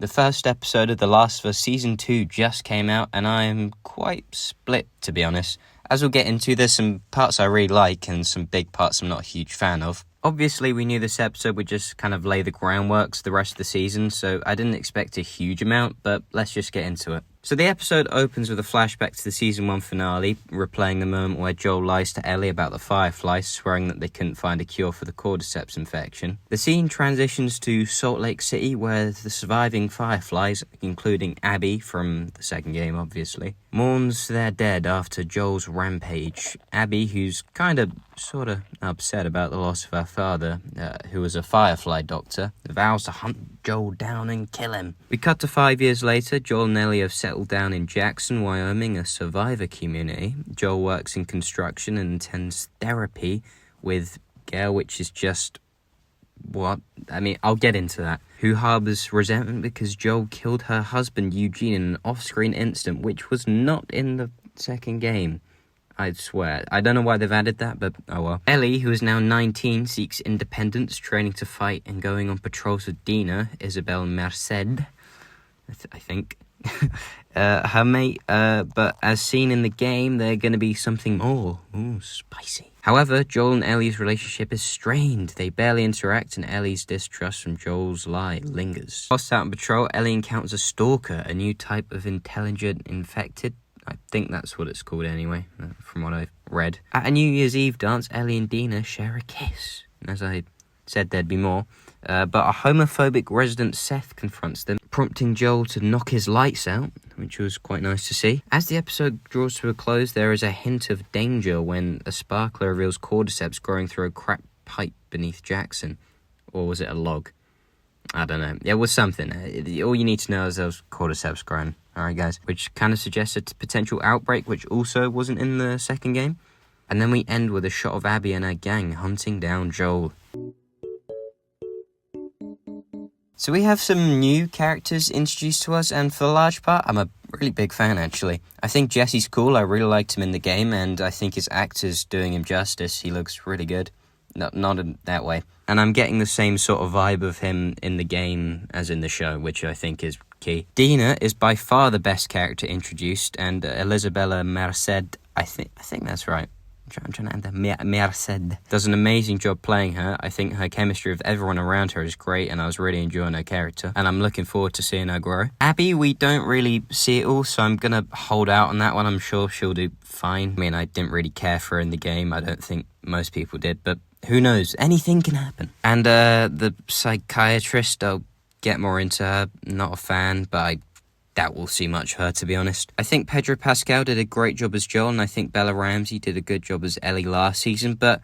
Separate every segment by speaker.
Speaker 1: The first episode of The Last of Us Season 2 just came out, and I'm quite split, to be honest. As we'll get into, there's some parts I really like and some big parts I'm not a huge fan of. Obviously, we knew this episode would just kind of lay the groundwork for the rest of the season, so I didn't expect a huge amount, but let's just get into it. So the episode opens with a flashback to the Season 1 finale, replaying the moment where Joel lies to Ellie about the Fireflies, swearing that they couldn't find a cure for the cordyceps infection. The scene transitions to Salt Lake City, where the surviving Fireflies, including Abby from the second game obviously, mourns their dead after Joel's rampage. Abby, who's sort of upset about the loss of her father, who was a Firefly doctor, vows to hunt Joel down and kill him. We cut to 5 years later. Joel and Ellie have settled down in Jackson, Wyoming, a survivor community. Joel works in construction and attends therapy with Gail, which is just... I'll get into that. Who harbours resentment because Joel killed her husband Eugene in an off-screen incident, which was not in the second game. I swear. I don't know why they've added that, but oh well. Ellie, who is now 19, seeks independence, training to fight and going on patrols with Dina, Isabel Merced, I think. Her mate, but as seen in the game, they're going to be something more. Ooh, spicy. However, Joel and Ellie's relationship is strained. They barely interact, and Ellie's distrust from Joel's lie lingers. Whilst out on patrol, Ellie encounters a stalker, a new type of intelligent infected. I think that's what it's called anyway, from what I've read. At a New Year's Eve dance, Ellie and Dina share a kiss. As I said, there'd be more. But a homophobic resident, Seth, confronts them, prompting Joel to knock his lights out, which was quite nice to see. As the episode draws to a close, there is a hint of danger when a sparkler reveals cordyceps growing through a cracked pipe beneath Jackson. Or was it a log? I don't know. It was something. All you need to know is there was cordyceps growing. Alright, guys. Which kind of suggests a potential outbreak, which also wasn't in the second game. And then we end with a shot of Abby and her gang hunting down Joel. So we have some new characters introduced to us, and for the large part, I'm a really big fan, actually. I think Jesse's cool. I really liked him in the game, and I think his actor's doing him justice. He looks really good. Not in that way. And I'm getting the same sort of vibe of him in the game as in the show, which I think is key. Dina is by far the best character introduced, and Isabella Merced, I think that's right. I'm trying to add that. Merced does an amazing job playing her. I think her chemistry with everyone around her is great, and I was really enjoying her character, and I'm looking forward to seeing her grow. Abby, we don't really see it all, so I'm gonna hold out on that one. I'm sure she'll do fine. I mean, I didn't really care for her in the game. I don't think most people did, but who knows? Anything can happen. And the psychiatrist, I'll get more into her. Not a fan, but I doubt we'll see much of her, to be honest. I think Pedro Pascal did a great job as Joel, and I think Bella Ramsey did a good job as Ellie last season, but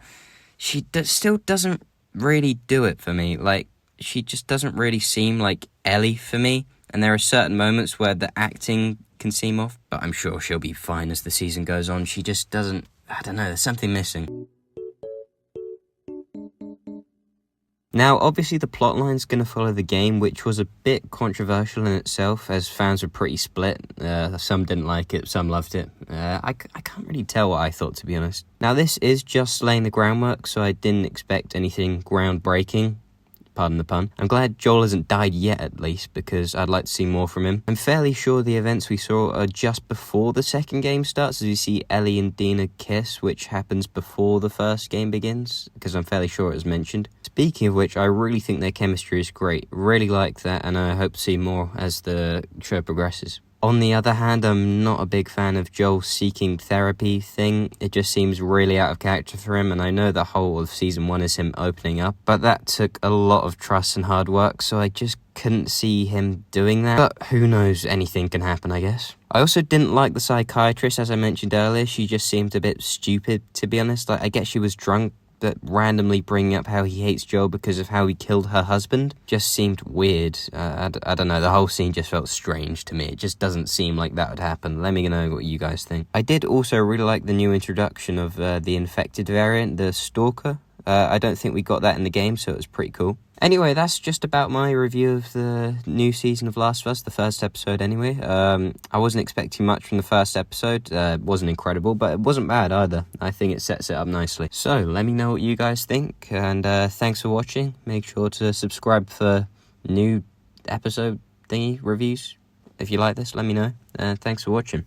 Speaker 1: she still doesn't really do it for me. Like, she just doesn't really seem like Ellie for me, and there are certain moments where the acting can seem off, but I'm sure she'll be fine as the season goes on. She just doesn't, I don't know, there's something missing. Now, obviously the plotline's going to follow the game, which was a bit controversial in itself, as fans were pretty split. Some didn't like it, some loved it. I can't really tell what I thought, to be honest. Now, this is just laying the groundwork, so I didn't expect anything groundbreaking. Pardon the pun. I'm glad Joel hasn't died yet, at least, because I'd like to see more from him. I'm fairly sure the events we saw are just before the second game starts, as you see Ellie and Dina kiss, which happens before the first game begins, because I'm fairly sure it was mentioned. Speaking of which, I really think their chemistry is great. Really like that, and I hope to see more as the show progresses. On the other hand, I'm not a big fan of Joel seeking therapy thing. It just seems really out of character for him, and I know the whole of Season 1 is him opening up, but that took a lot of trust and hard work, so I just couldn't see him doing that. But who knows, anything can happen, I guess. I also didn't like the psychiatrist, as I mentioned earlier. She just seemed a bit stupid, to be honest. Like, I guess she was drunk, but randomly bringing up how he hates Joel because of how he killed her husband just seemed weird. I don't know, the whole scene just felt strange to me. It just doesn't seem like that would happen. Let me know what you guys think. I did also really like the new introduction of the infected variant, the Stalker. I don't think we got that in the game, so it was pretty cool. Anyway, that's just about my review of the new season of Last of Us, the first episode anyway. I wasn't expecting much from the first episode. It wasn't incredible, but it wasn't bad either. I think it sets it up nicely. So, let me know what you guys think, and thanks for watching. Make sure to subscribe for new episode thingy reviews. If you like this, let me know. Thanks for watching.